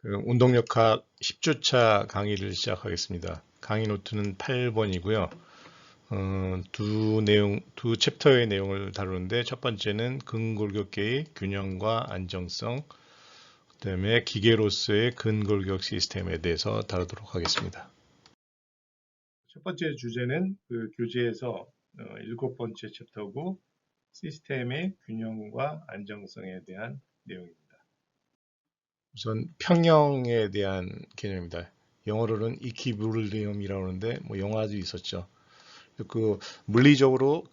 운동역학 10주차 강의를 시작하겠습니다. 강의 노트는 8번이고요. 두 챕터의 내용을 다루는데 첫 번째는 근골격계의 균형과 안정성, 그다음에 기계로서의 근골격 시스템에 대해서 다루도록 하겠습니다. 첫 번째 주제는 교재에서 7번째 챕터고 시스템의 균형과 안정성에 대한 내용입니다. 우선 평형에 대한 개념입니다. 영어로는 이퀴브릴리엄이라고 하는데 영화도 있었죠. 물리학적으로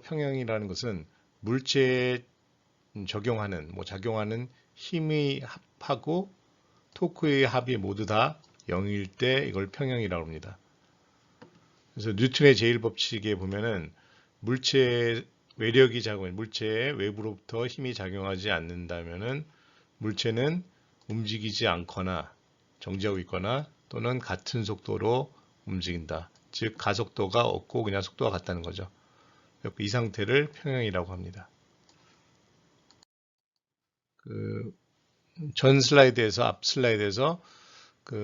평형이라는 것은 물체에 적용하는 작용하는 힘의 합하고 토크의 합이 모두 다 0일 때 이걸 평형이라고 합니다. 그래서 뉴턴의 제1법칙에 보면은 물체에 외부로부터 힘이 작용하지 않는다면은 물체는 움직이지 않거나 정지하고 있거나 또는 같은 속도로 움직인다. 즉 가속도가 없고 그냥 속도가 같다는 거죠. 이 상태를 평형이라고 합니다. 앞 슬라이드에서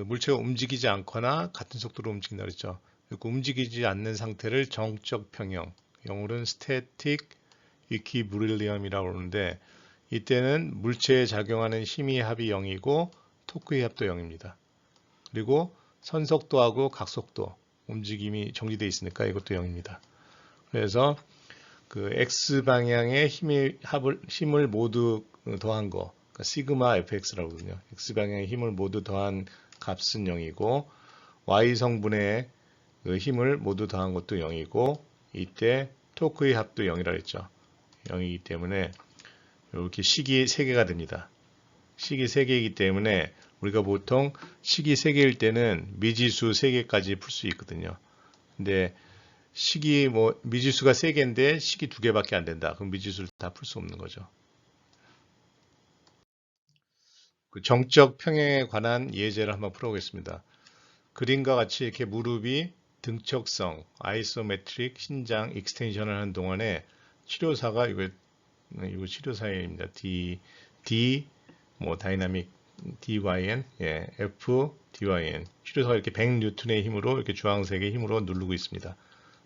물체가 움직이지 않거나 같은 속도로 움직인다 그랬죠. 움직이지 않는 상태를 정적 평형, 영어로는 static equilibrium이라고 그러는데 이때는 물체에 작용하는 힘의 합이 0이고 토크의 합도 0입니다. 그리고 선속도하고 각속도, 움직임이 정지되어 있으니까 이것도 0입니다. 그래서 X방향의 힘을 모두 더한 거, 그러니까 시그마 fx라고 하거든요. X방향의 힘을 모두 더한 값은 0이고 Y성분의 힘을 모두 더한 것도 0이고 이때 토크의 합도 0이라고 했죠. 0이기 때문에 이렇게 식이 3개가 됩니다. 식이 3개이기 때문에 우리가 보통 식이 3개일 때는 미지수 3개까지 풀 수 있거든요. 근데 식이 미지수가 3개인데 식이 2개밖에 안 된다. 그럼 미지수를 다 풀 수 없는 거죠. 정적 평형에 관한 예제를 한번 풀어보겠습니다. 그림과 같이 이렇게 무릎이 등척성, 아이소메트릭, 신장, 익스텐션을 하는 동안에 치료사가 이거 치료사입니다. 다이나믹 DYN, F, DYN. 치료사가 이렇게 100N의 힘으로 이렇게 주황색의 힘으로 누르고 있습니다.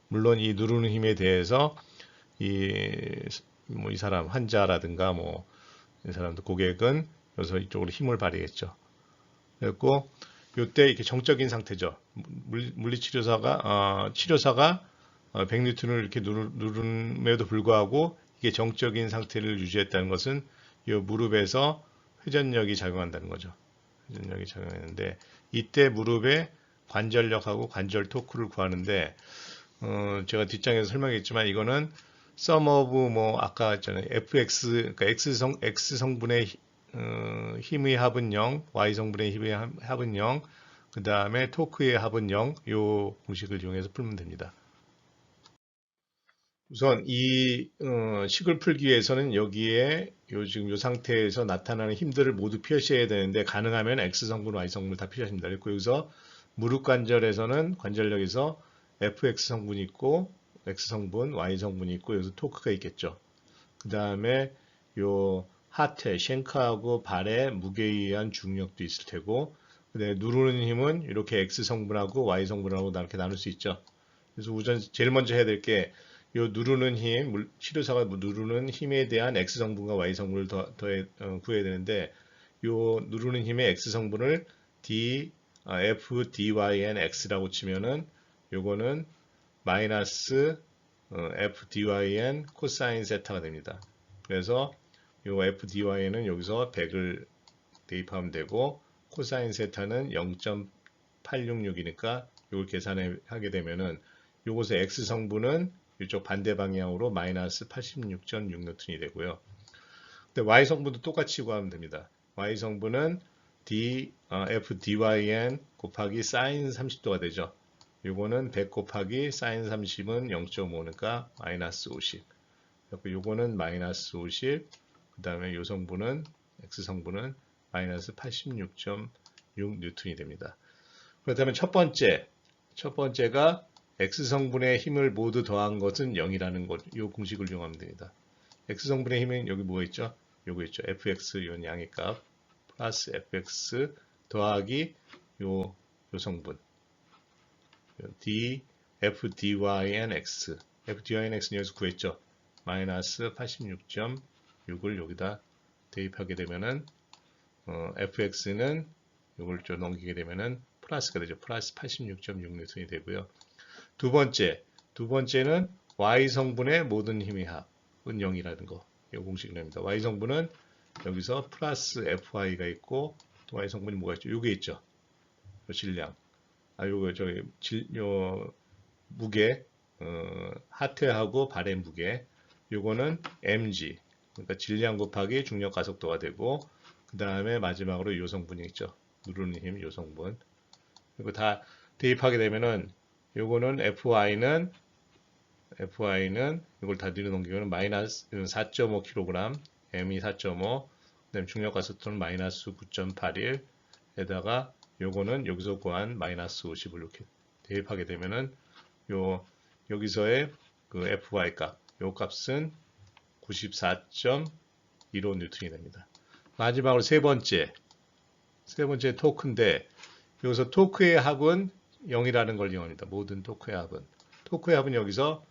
물론 이 누르는 힘에 대해서 이 사람 환자라든가 이 사람도 고객은 여기서 이쪽으로 힘을 발휘했죠. 그리고 이때 이렇게 정적인 상태죠. 치료사가 100N을 이렇게 누름에도 불구하고 이게 정적인 상태를 유지했다는 것은 이 무릎에서 회전력이 작용한다는 거죠. 회전력이 작용했는데 이때 무릎의 관절력하고 관절 토크를 구하는데 제가 뒷장에서 설명했지만 이거는 sum of 아까 했잖아요. fx 그러니까 x성분의 힘의 합은 0, y성분의 힘의 합은 0, 그 다음에 토크의 합은 0, 이 공식을 이용해서 풀면 됩니다. 우선 이 식을 풀기 위해서는 여기에 지금 이 상태에서 나타나는 힘들을 모두 표시해야 되는데 가능하면 X성분, Y성분을 다 표시하십니다. 그리고 여기서 무릎 관절에서는 관절력에서 FX 성분이 있고 X성분, Y성분이 있고 여기서 토크가 있겠죠. 그 다음에 요 하체, 쉔크하고 발의 무게에 의한 중력도 있을 테고 누르는 힘은 이렇게 X성분하고 Y성분하고 이렇게 나눌 수 있죠. 그래서 우선 제일 먼저 해야 될 게 요 누르는 힘, 치료사가 누르는 힘에 대한 X성분과 Y성분을 구해야 되는데 요 누르는 힘의 X성분을 F, DYN, X라고 치면은 요거는 마이너스 F, DYN 코사인 세타가 됩니다. 그래서 요 F, DYN은 여기서 100을 대입하면 되고 코사인 세타는 0.866이니까 이걸 계산하게 되면은 요것의 X성분은 이쪽 반대 방향으로 마이너스 86.6N이 되고요. 근데 Y성분도 똑같이 구하면 됩니다. Y성분은 F DYN 곱하기 사인 30도가 되죠. 요거는 100 곱하기 사인 30은 0.5니까 마이너스 50. 요거는 마이너스 50. 그 다음에 요 성분은 X성분은 마이너스 86.6N이 됩니다. 그렇다면 첫 번째가 X성분의 힘을 모두 더한 것은 0이라는 것, 이 공식을 이용하면 됩니다. X성분의 힘은 여기 뭐가 있죠? 요거 있죠. fx 이런 양의 값 플러스 fx 더하기 요 성분 d f dyn x f dyn x는 여기서 구했죠. 마이너스 86.6을 여기다 대입하게 되면은 fx는 이걸 좀 넘기게 되면은 플러스가 되죠. 플러스 86.6N이 되고요. 두 번째는 y 성분의 모든 힘의 합은 0이라는 거. 이 공식입니다. y 성분은 여기서 플러스 fy가 있고 또 y 성분이 뭐가 있죠? 요게 있죠. 요 질량. 요거 저기 요 무게 하트하고 발의 무게. 요거는 mg. 그러니까 질량 곱하기 중력 가속도가 되고 그 다음에 마지막으로 요 성분이 있죠. 누르는 힘 요 성분. 이거 다 대입하게 되면은 요거는 fy는 이걸 다 뒤로 넘기면 마이너스 4.5kg, m이 4.5, 그다음에 중력 가속도는 마이너스 9.81에다가 요거는 여기서 구한 마이너스 50을 이렇게 대입하게 되면은 여기서의 그 fy 값, 요 값은 94.15N이 됩니다. 마지막으로 세 번째 토크인데 여기서 토크의 합은 0이라는 걸 이용합니다. 모든 토크의 합은. 토크의 합은 여기서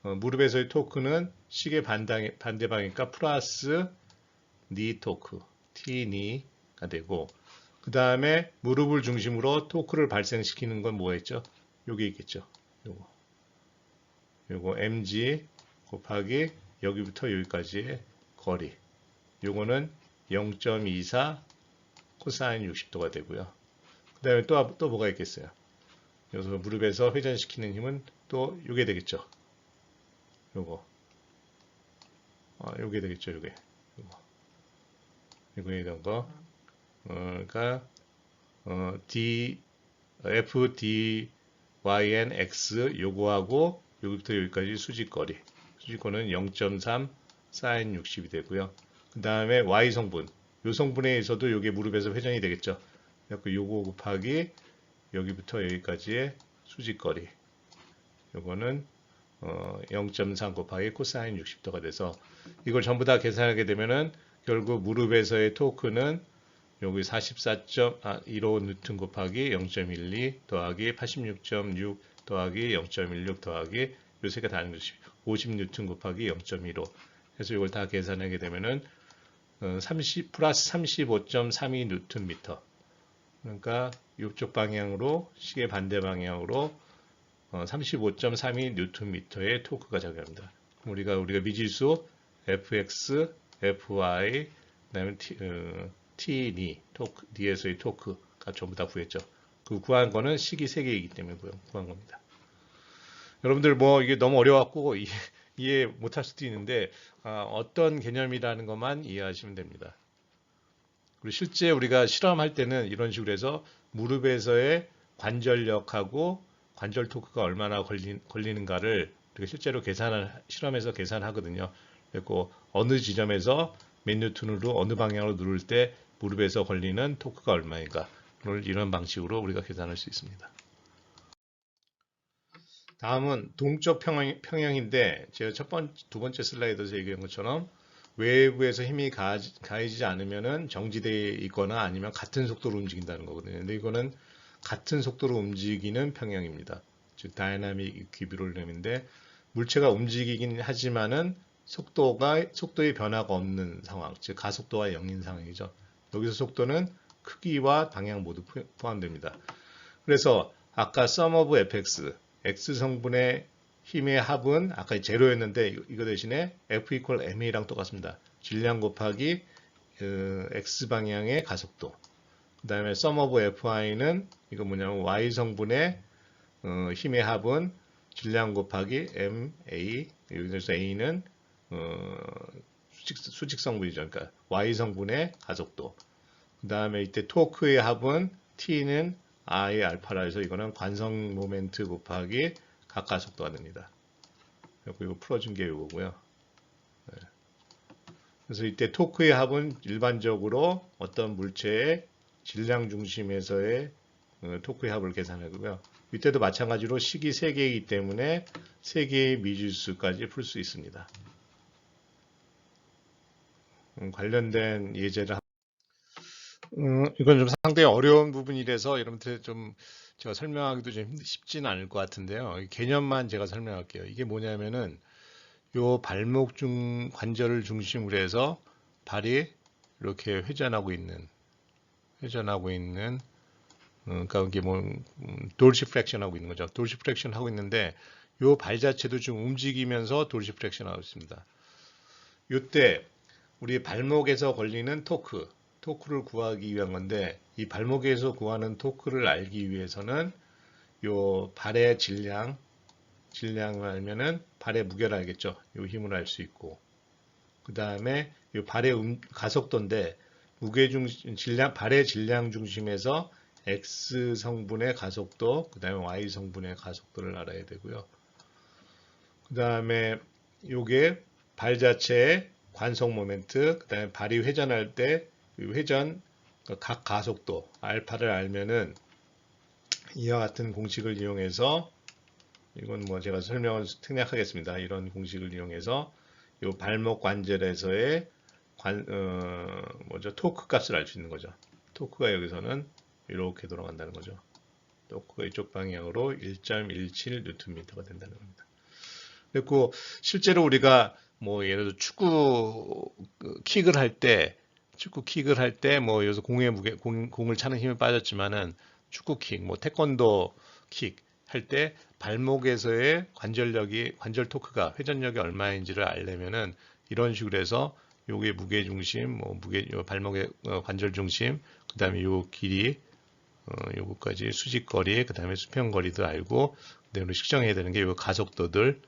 무릎에서의 토크는 시계 반대방이니까 플러스 니 토크, T니가 되고 그 다음에 무릎을 중심으로 토크를 발생시키는 건 뭐였죠? 요게 있겠죠. 요거 mg 곱하기 여기부터 여기까지의 거리. 요거는 0.24 코사인 60도가 되고요. 그 다음에 또 뭐가 있겠어요? 여기서 무릎에서 회전시키는 힘은 또 요게 되겠죠. 요게 되겠죠. 요거에 이런 거. 그러니까 f d yn x 요거하고 여기부터 여기까지 수직거리는 0.3 사인 60이 되고요. 그 다음에 y 성분. 요 성분에 의해서도 요게 무릎에서 회전이 되겠죠. 그래서 요거 곱하기 여기부터 여기까지의 수직거리. 요거는 0.3 곱하기 코사인 60도가 돼서 이걸 전부 다 계산하게 되면은 결국 무릎에서의 토크는 여기 44.15N 곱하기 0.12 더하기 86.6 더하기 0.16 더하기 요 세 개 다 하는 것이 50N 곱하기 0.15 해서 이걸 다 계산하게 되면은 플러스 35.32Nm. 그러니까 이쪽 방향으로 시계 반대 방향으로 35.32Nm의 토크가 작용합니다. 우리가 미지수 fx, fy, 그다음에 t, 토크, d에서의 토크가 전부 다 구했죠. 그 구한 거는 식이 3개이기 때문에 구한 겁니다. 여러분들 뭐 이게 너무 어려워갖고 이해 못할 수도 있는데 어떤 개념이라는 것만 이해하시면 됩니다. 그리고 실제 우리가 실험할 때는 이런 식으로 해서 무릎에서의 관절력하고 관절 토크가 얼마나 걸리는가를 우리가 실제로 실험에서 계산하거든요. 그리고 어느 지점에서 몇 뉴턴으로 어느 방향으로 누를 때 무릎에서 걸리는 토크가 얼마인가 이런 방식으로 우리가 계산할 수 있습니다. 다음은 동적 평형인데 제가 두 번째 슬라이드에서 얘기한 것처럼 외부에서 힘이 가해지지 않으면은 정지되어 있거나 아니면 같은 속도로 움직인다는 거거든요. 근데 이거는 같은 속도로 움직이는 평형입니다. 즉 다이나믹 이퀴리브리엄인데 물체가 움직이긴 하지만은 속도의 변화가 없는 상황, 즉 가속도가 0인 상황이죠. 여기서 속도는 크기와 방향 모두 포함됩니다. 그래서 아까 sum of fx, x 성분의 힘의 합은 아까 제로였는데 이거 대신에 f equal ma랑 똑같습니다. 질량 곱하기 x 방향의 가속도. 그 다음에 sum of fy는 이거 뭐냐면 y 성분의 힘의 합은 질량 곱하기 ma, 여기서 a는 수직 성분이죠. 그러니까 y 성분의 가속도. 그 다음에 이때 토크의 합은 t는 I 알파라 해서 이거는 관성 모멘트 곱하기 각가속도가 됩니다. 이거 풀어준 게 이거고요. 네. 그래서 이때 토크의 합은 일반적으로 어떤 물체의 질량 중심에서의 토크의 합을 계산하고요. 이때도 마찬가지로 식이 3개이기 때문에 3개의 미지수까지 풀 수 있습니다. 관련된 예제를 이건 좀 상당히 어려운 부분이라서 여러분들 좀 제가 설명하기도 좀 쉽지는 않을 것 같은데요. 이 개념만 제가 설명할게요. 이게 뭐냐면은 요 발목 중 관절을 중심으로 해서 발이 이렇게 회전하고 있는 그러니까 이게 뭐 돌시프렉션 하고 있는 거죠. 돌시프렉션 하고 있는데 요 발 자체도 좀 움직이면서 돌시프렉션 하고 있습니다. 요때 우리 발목에서 걸리는 토크를 구하기 위한 건데 이 발목에서 구하는 토크를 알기 위해서는 요 발의 질량을 알면은 발의 무게를 알겠죠. 요 힘을 알 수 있고 그 다음에 요 발의 가속도인데 발의 질량 중심에서 X 성분의 가속도, 그 다음에 Y 성분의 가속도를 알아야 되고요. 그 다음에 요게 발 자체의 관성 모멘트, 그 다음에 발이 회전할 때 회전 각 가속도 알파를 알면은 이와 같은 공식을 이용해서 이건 뭐 제가 설명을 특약하겠습니다. 이런 공식을 이용해서 요 발목 관절에서의 토크 값을 알 수 있는 거죠. 토크가 여기서는 이렇게 돌아간다는 거죠. 토크가 이쪽 방향으로 1.17 뉴턴미터가 된다는 겁니다. 그리고 실제로 우리가 뭐 예를 들어 축구 킥을 할 때 뭐 여기서 공의 무게 공을 차는 힘이 빠졌지만은 축구킥 뭐 태권도 킥 할 때 발목에서의 관절 토크가 회전력이 얼마인지를 알려면은 이런 식으로 해서 요게 무게 중심 요 발목의 관절 중심 그다음에 요 길이 요거까지 수직거리 그다음에 수평거리도 알고 그다음에 측정해야 되는 게 요 가속도들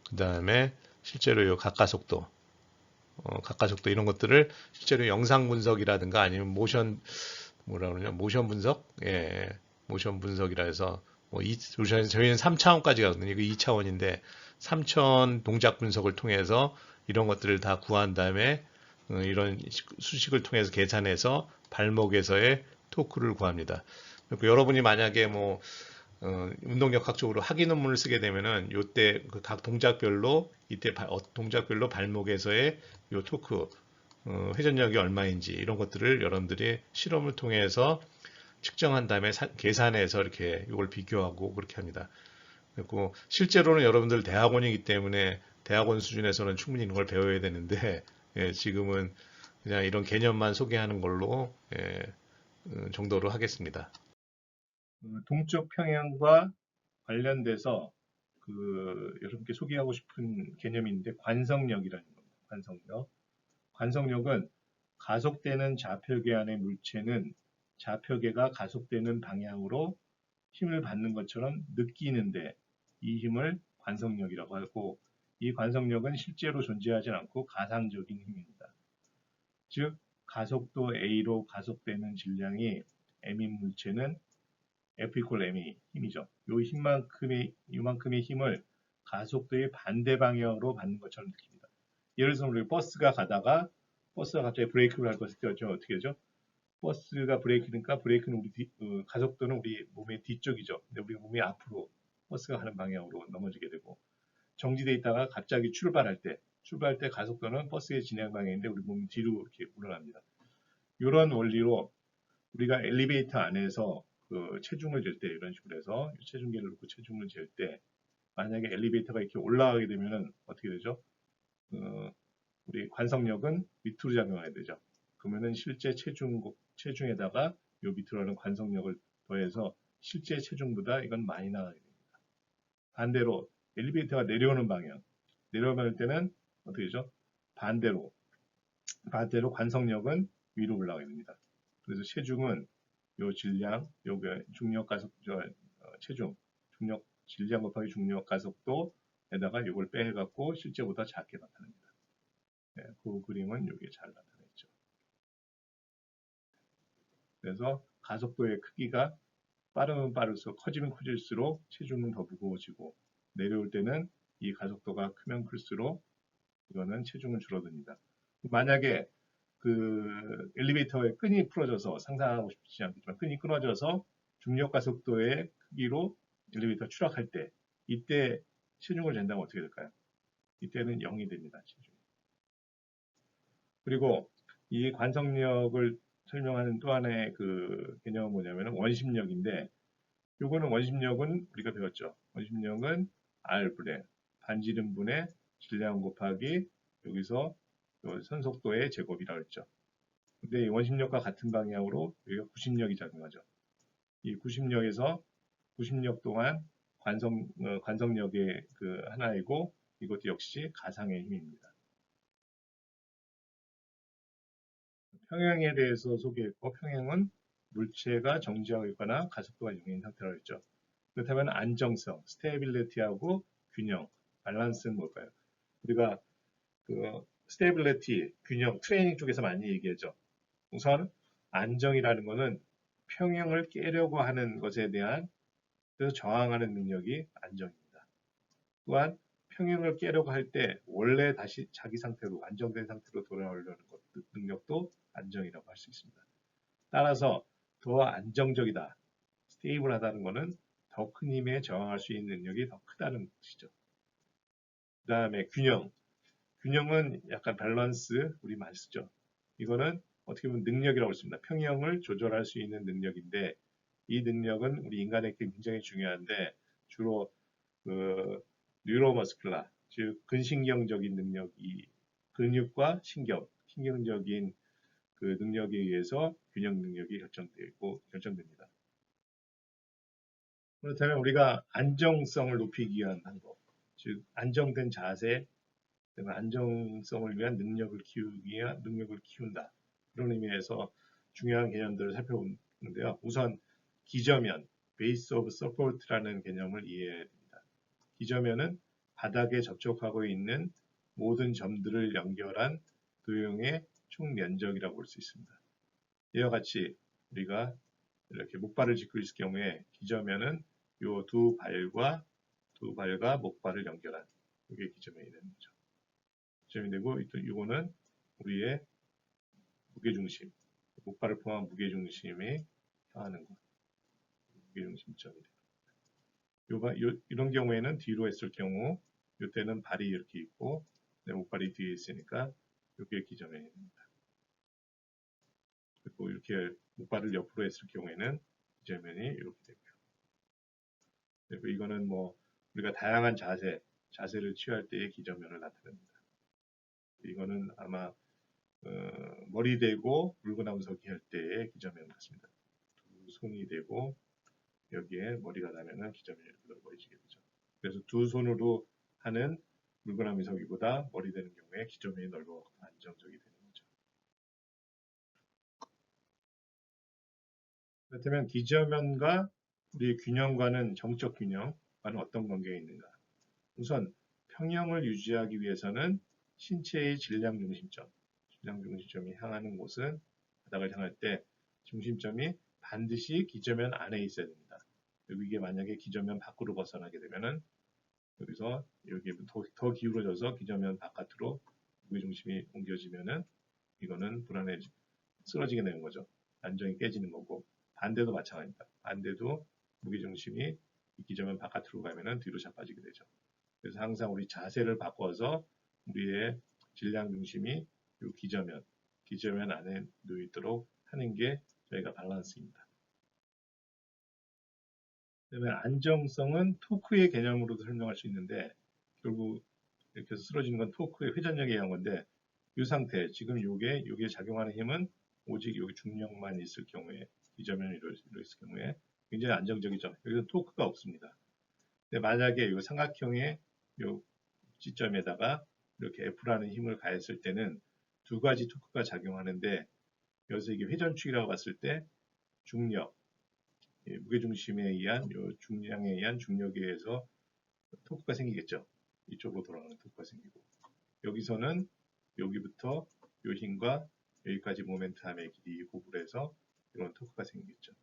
그 다음에 실제로 요 가까속도 이런 것들을 실제로 영상 분석이라든가 아니면 모션 분석, 예, 모션 분석이라 해서 저희는 3차원까지 가거든요. 이거 2차원인데 3차원 동작 분석을 통해서 이런 것들을 다 구한 다음에 이런 수식을 통해서 계산해서 발목에서의 토크를 구합니다. 그리고 여러분이 만약에 운동역학적으로 학위 논문을 쓰게 되면은 요때 그 각 동작별로 동작별로 발목에서의 요 토크 회전력이 얼마인지 이런 것들을 여러분들이 실험을 통해서 측정한 다음에 계산해서 이렇게 이걸 비교하고 그렇게 합니다. 그리고 실제로는 여러분들 대학원이기 때문에 대학원 수준에서는 충분히 이런 걸 배워야 되는데 예, 지금은 그냥 이런 개념만 소개하는 걸로 정도로 하겠습니다. 동쪽 평양과 관련돼서 여러분께 소개하고 싶은 개념인데 관성력이라는 겁니다. 관성력. 관성력은 가속되는 좌표계 안의 물체는 좌표계가 가속되는 방향으로 힘을 받는 것처럼 느끼는데 이 힘을 관성력이라고 하고 이 관성력은 실제로 존재하지 않고 가상적인 힘입니다. 즉 가속도 A로 가속되는 질량이 M인 물체는 F equal M이 힘이죠. 이만큼의 힘을 가속도의 반대 방향으로 받는 것처럼 느낍니다. 예를 들어서 우리 버스가 갑자기 브레이크를 할 것을 때 어떻게 하죠? 버스가 브레이크니까 브레이크는 가속도는 우리 몸의 뒤쪽이죠. 근데 우리 몸이 앞으로 버스가 가는 방향으로 넘어지게 되고 정지돼 있다가 갑자기 출발할 때 가속도는 버스의 진행 방향인데 우리 몸이 뒤로 이렇게 물러납니다. 이런 원리로 우리가 엘리베이터 안에서 체중을 잴 때 이런 식으로 해서 체중계를 놓고 체중을 잴 때 만약에 엘리베이터가 이렇게 올라가게 되면은 어떻게 되죠? 우리 관성력은 밑으로 작용하게 되죠. 그러면은 실제 체중에다가 요 밑으로 하는 관성력을 더해서 실제 체중보다 이건 많이 나가게 됩니다. 반대로 엘리베이터가 내려오는 때는 어떻게 되죠? 반대로 관성력은 위로 올라가게 됩니다. 그래서 체중은 요 질량, 요게 중력 가속, 체중, 중력, 질량 곱하기 중력 가속도에다가 요걸 빼갖고 실제보다 작게 나타납니다. 네, 그 그림은 여기에 잘 나타나 있죠. 그래서 가속도의 크기가 빠르면 빠를수록 커지면 커질수록 체중은 더 무거워지고 내려올 때는 이 가속도가 크면 클수록 이거는 체중은 줄어듭니다. 만약에 엘리베이터의 끈이 풀어져서 상상하고 싶지 않겠지만 끈이 끊어져서 중력 가속도의 크기로 엘리베이터 추락할 때 이때 체중을 잰다면 어떻게 될까요? 이때는 0이 됩니다. 체중. 그리고 이 관성력을 설명하는 또 하나의 그 개념은 뭐냐면 원심력인데, 요거는 원심력은 우리가 배웠죠. 원심력은 R분의 반지름분의 질량 곱하기 여기서 요 선속도의 제곱이라고 했죠. 근데 이 원심력과 같은 방향으로 여기가 구심력이 작용하죠. 이 구심력에서 구심력 동안 관성력의 그 하나이고, 이것도 역시 가상의 힘입니다. 평형에 대해서 소개했고, 평형은 물체가 정지하고 있거나 가속도가 0인 상태라고 했죠. 그렇다면 안정성, 스테빌리티하고 균형, 밸런스는 뭘까요? 우리가 그 스테빌리티, 균형, 트레이닝 쪽에서 많이 얘기하죠. 우선 안정이라는 것은 평형을 깨려고 하는 것에 대한, 그래서 저항하는 능력이 안정입니다. 또한 평형을 깨려고 할 때 원래 다시 자기 상태로 안정된 상태로 돌아오려는 것, 능력도 안정이라고 할 수 있습니다. 따라서 더 안정적이다, 스테이블하다는 것은 더 큰 힘에 저항할 수 있는 능력이 더 크다는 뜻이죠. 그 다음에 균형. 균형은 약간 밸런스, 우리 많이 쓰죠. 이거는 어떻게 보면 능력이라고 했습니다. 평형을 조절할 수 있는 능력인데, 이 능력은 우리 인간에게 굉장히 중요한데, 주로 그 뉴로머스큘라, 즉 근신경적인 능력이, 근육과 신경적인 그 능력에 의해서 균형 능력이 결정됩니다. 그렇다면 우리가 안정성을 높이기 위한 방법, 즉 안정된 자세, 안정성을 위한 능력을 키운다. 그런 의미에서 중요한 개념들을 살펴보는데요. 우선 기저면, Base of Support라는 개념을 이해해야 됩니다. 기저면은 바닥에 접촉하고 있는 모든 점들을 연결한 도형의 총 면적이라고 볼 수 있습니다. 이와 같이 우리가 이렇게 목발을 짚고 있을 경우에 기저면은 요 두 발과 목발을 연결한, 이게 기저면이 되는 거죠. 기점이 되고, 이거는 우리의 무게중심, 목발을 포함한 무게중심이 향하는 것, 무게중심점이 됩니다. 이런 경우에는 뒤로 했을 경우, 이때는 발이 이렇게 있고, 내 목발이 뒤에 있으니까 이게 기점면이 됩니다. 그리고 이렇게 목발을 옆으로 했을 경우에는 기점면이 이렇게 되고요. 그리고 이거는 뭐 우리가 다양한 자세를 취할 때의 기점면을 나타냅니다. 이거는 아마 머리 대고 물구나무 서기 할 때의 기저면 같습니다. 두 손이 되고 여기에 머리가 나면은 기저면이 이렇게 넓어지게 되죠. 그래서 두 손으로 하는 물구나무 서기보다 머리 대는 경우에 기저면이 넓어 안정적이 되는 거죠. 그렇다면 기저면과 우리의 균형과는, 정적 균형과는 어떤 관계가 있는가? 우선 평형을 유지하기 위해서는 신체의 질량 중심점이 향하는 곳은, 바닥을 향할 때 중심점이 반드시 기저면 안에 있어야 됩니다. 이게 만약에 기저면 밖으로 벗어나게 되면은 여기서 여기 더 기울어져서 기저면 바깥으로 무게중심이 옮겨지면은 이거는 쓰러지게 되는 거죠. 안정이 깨지는 거고, 반대도 마찬가지입니다. 반대도 무게중심이 기저면 바깥으로 가면은 뒤로 자빠지게 되죠. 그래서 항상 우리 자세를 바꿔서 우리의 질량 중심이 이 기저면 안에 놓여 있도록 하는 게 저희가 밸런스입니다. 그다음에 안정성은 토크의 개념으로도 설명할 수 있는데, 결국 이렇게 해서 쓰러지는 건 토크의 회전력에 의한 건데, 이 상태, 지금 요게 작용하는 힘은 오직 여기 중력만 있을 경우에, 기저면이 있을 경우에 굉장히 안정적이죠. 여기서 토크가 없습니다. 근데 만약에 이 삼각형의 요 지점에다가 이렇게 F라는 힘을 가했을 때는 두 가지 토크가 작용하는데, 여기서 이게 회전축이라고 봤을 때 중력, 무게중심에 의한 중량에 의한 중력에 의해서 토크가 생기겠죠. 이쪽으로 돌아가는 토크가 생기고, 여기서는 여기부터 요 힘과 여기까지 모멘텀의 길이 고불해서 이런 토크가 생기겠죠.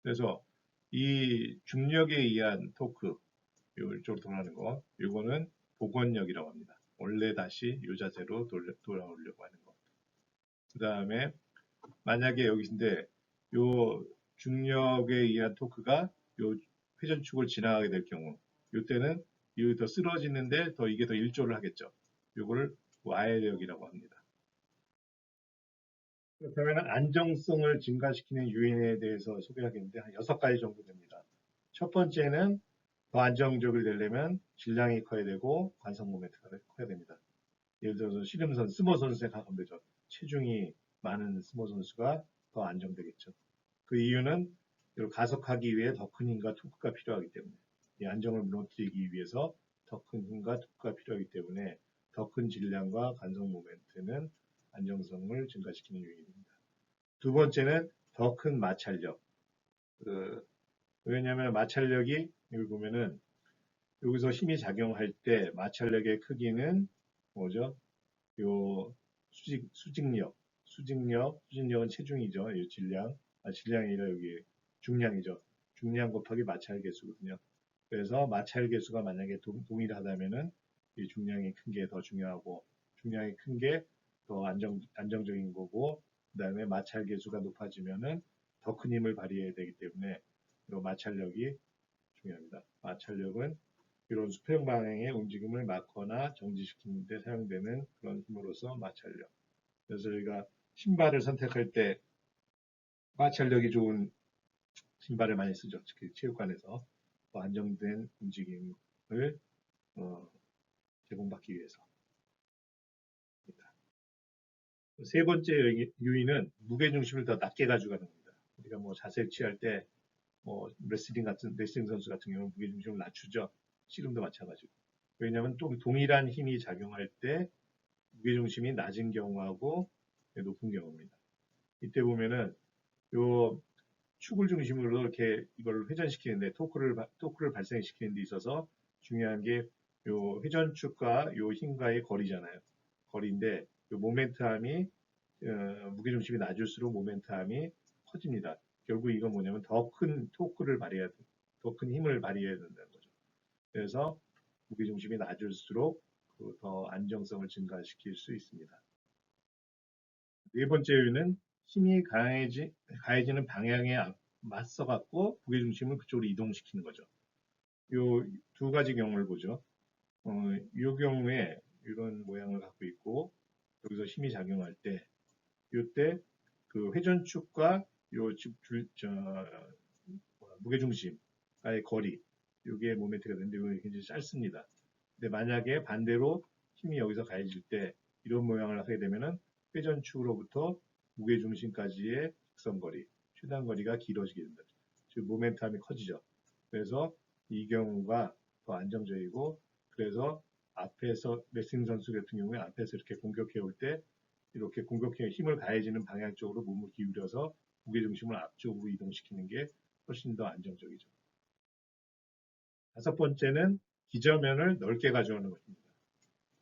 그래서 이 중력에 의한 토크, 이쪽으로 돌아가는 거, 이거는 복원력이라고 합니다. 원래 다시 이 자세로 돌아오려고 하는 것. 그 다음에 만약에 여기인데 요 중력에 의한 토크가 요 회전축을 지나가게 될 경우, 이때는 이게 더 쓰러지는데 이게 더 일조를 하겠죠. 요거를 와해력이라고 합니다. 그렇다면 안정성을 증가시키는 요인에 대해서 소개하겠는데 한 6가지 정도 됩니다. 첫 번째는 더 안정적이 되려면 질량이 커야 되고 관성 모멘트가 커야 됩니다. 예를 들어서 씨름선, 스모 선수 생각하면 되죠. 체중이 많은 스모 선수가 더 안정되겠죠. 그 이유는 이걸 가속하기 위해 더 큰 힘과 토크가 필요하기 때문에 이 안정을 무너뜨리기 위해서 더 큰 힘과 토크가 필요하기 때문에 더 큰 질량과 관성 모멘트는 안정성을 증가시키는 요인입니다. 두 번째는 더 큰 마찰력. 왜냐하면 마찰력이 여기 보면은 여기서 힘이 작용할 때 마찰력의 크기는 뭐죠? 요 수직력은 체중이죠. 이 질량이 아니라 여기 중량이죠. 중량 곱하기 마찰 계수거든요. 그래서 마찰 계수가 만약에 동일하다면은 이 중량이 큰 게 더 중요하고 중량이 큰 게 더 안정적인 거고 그 다음에 마찰 계수가 높아지면은 더 큰 힘을 발휘해야 되기 때문에 이 마찰력이 중요합니다. 마찰력은 이런 수평 방향의 움직임을 막거나 정지시키는 데 사용되는 그런 힘으로서 마찰력. 그래서 저희가 신발을 선택할 때 마찰력이 좋은 신발을 많이 쓰죠. 특히 체육관에서 더 안정된 움직임을 어, 제공받기 위해서. 세 번째 요인은 무게중심을 더 낮게 가져가는 겁니다. 우리가 뭐 자세 취할 때 뭐 레슬링 선수 같은 경우는 무게중심을 낮추죠. 씨름도 마찬가지고. 왜냐하면 또 동일한 힘이 작용할 때 무게중심이 낮은 경우하고 높은 경우입니다. 이때 보면은 요 축을 중심으로 이렇게 이걸 회전시키는데 토크를 발생시키는 데 있어서 중요한 게 요 회전축과 요 힘과의 거리잖아요. 거리인데 요 모멘트함이 무게중심이 낮을수록 모멘트함이 커집니다. 결국 이건 뭐냐면 더 큰 토크를 발휘해야 돼. 더 큰 힘을 발휘해야 된다는 거죠. 그래서 무게중심이 낮을수록 더 안정성을 증가시킬 수 있습니다. 네 번째 요인은 힘이 가해지는 방향에 맞서 갖고 무게중심을 그쪽으로 이동시키는 거죠. 요 두 가지 경우를 보죠. 이 경우에 이런 모양을 갖고 있고 여기서 힘이 작용할 때 이때 그 회전축과 요 무게중심과의 거리 이게 모멘트가 되는데 이게 굉장히 짧습니다. 근데 만약에 반대로 힘이 여기서 가해질 때 이런 모양을 하게 되면은 회전축으로부터 무게중심까지의 직선거리, 최단거리가 길어지게 된다. 즉 모멘텀이 커지죠. 그래서 이 경우가 더 안정적이고 그래서 앞에서 레슬링 선수 같은 경우에 앞에서 이렇게 공격해 올 때 이렇게 공격해 힘을 가해지는 방향 쪽으로 몸을 기울여서 무게중심을 앞쪽으로 이동시키는 게 훨씬 더 안정적이죠. 다섯 번째는 기저면을 넓게 가져오는 것입니다.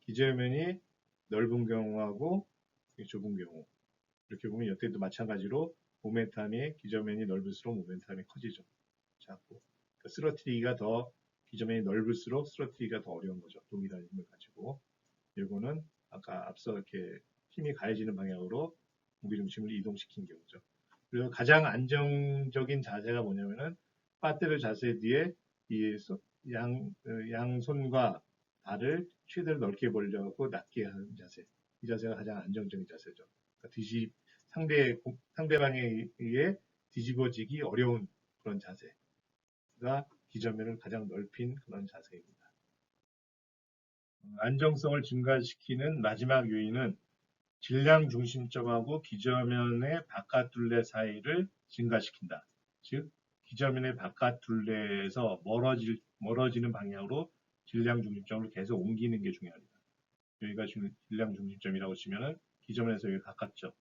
기저면이 넓은 경우하고 좁은 경우 이렇게 보면 이때도 마찬가지로 모멘텀이 기저면이 넓을수록 모멘텀이 커지죠. 작고 그러니까 쓰러뜨리기가 더 기저면이 넓을수록 쓰러뜨리기가 더 어려운 거죠. 동일한 힘을 가지고 이거는 아까 앞서 이렇게 힘이 가해지는 방향으로 무게중심을 이동시킨 경우죠. 그리고 가장 안정적인 자세가 뭐냐면은 빠뜨려 자세 뒤에 이 양손과 발을 최대로 넓게 벌려갖고 낮게 하는 자세. 이 자세가 가장 안정적인 자세죠. 그러니까 상대방에 의해 뒤집어지기 어려운 그런 자세가 기저면을 가장 넓힌 그런 자세입니다. 안정성을 증가시키는 마지막 요인은 질량 중심점하고 기저면의 바깥 둘레 사이를 증가시킨다. 즉, 기저면의 바깥 둘레에서 멀어지는 방향으로 질량 중심점을 계속 옮기는 게 중요합니다. 여기가 질량 중심점이라고 치면은 기저면에서 여기 가깝죠.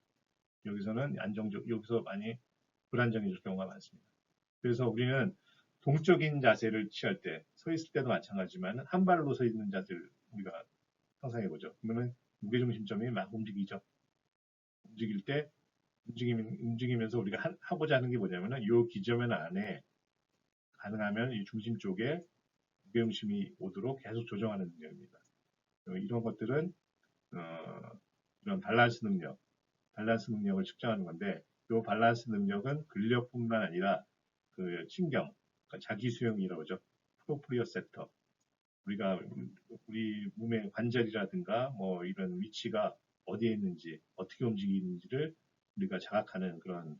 여기서는 여기서 많이 불안정해질 경우가 많습니다. 그래서 우리는 동적인 자세를 취할 때, 서 있을 때도 마찬가지지만 한 발로 서 있는 자세를 우리가 상상해 보죠. 그러면 무게중심점이 막 움직이죠. 움직일 때 움직이면서 우리가 하고자 하는 게 뭐냐면은 이 기저면 안에 가능하면 이 중심 쪽에 무게중심이 오도록 계속 조정하는 능력입니다. 이런 것들은 이런 밸런스 능력을 측정하는 건데 이 밸런스 능력은 근력뿐만 아니라 그 신경, 그러니까 자기 수용이라고 하죠. 프로프리오셉터. 우리 몸의 관절이라든가 뭐 이런 위치가 어디에 있는지 어떻게 움직이는지를 우리가 자각하는 그런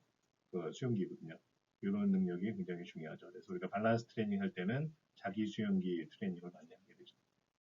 그 수용기거든요. 이런 능력이 굉장히 중요하죠. 그래서 우리가 밸런스 트레이닝 할 때는 자기 수용기 트레이닝을 많이 합니다.